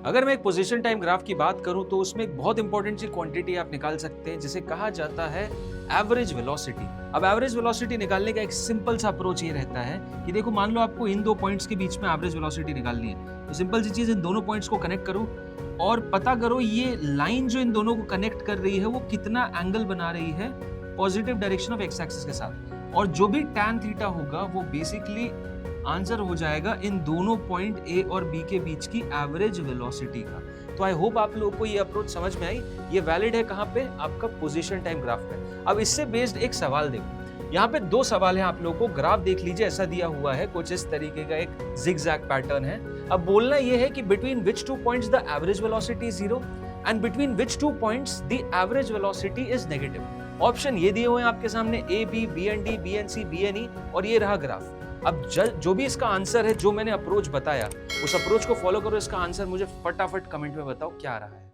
अगर मैं एक पोजीशन टाइम ग्राफ की बात करूं तो उसमें एक बहुत इंपॉर्टेंट सी क्वांटिटी आप निकाल सकते हैं जिसे कहा जाता है एवरेज वेलोसिटी। अब एवरेज वेलोसिटी निकालने का एक सिंपल सा अप्रोच ये रहता है कि देखो मान लो आपको इन दो पॉइंट्स के बीच में एवरेज वेलोसिटी निकालनी है, तो सिंपल सी चीज इन दोनों पॉइंट्स को कनेक्ट करो और पता करो ये लाइन जो इन दोनों को कनेक्ट कर रही है वो कितना एंगल बना रही है positive direction of x axis के साथ, और जो भी tan थीटा होगा वो बेसिकली आंसर हो जाएगा इन दोनों पॉइंट ए और बी के बीच की एवरेज वेलोसिटी का। तो आई होप आप लोगों को ये अप्रोच समझ में आई। ये वैलिड है कहाँ पे? आपका पोजीशन टाइम ग्राफ पे। अब इससे बेस्ड एक सवाल देखो, यहाँ पे दो सवाल है आप लोगों को। ग्राफ देख लीजिए, ऐसा दिया हुआ है, कुछ इस तरीके का एक जिगजैग पैटर्न है। अब बोलना ये है कि between which two points the average velocity is 0 and between which two points the average velocity is negative. Option ये दिए हुए हैं आपके सामने, A B, B and D, B and C, B and E, और ये रहा ग्राफ। अब जो भी इसका आंसर है, जो मैंने अप्रोच बताया, उस अप्रोच को फॉलो करो। इसका आंसर मुझे फटाफट कमेंट में बताओ क्या रहा है।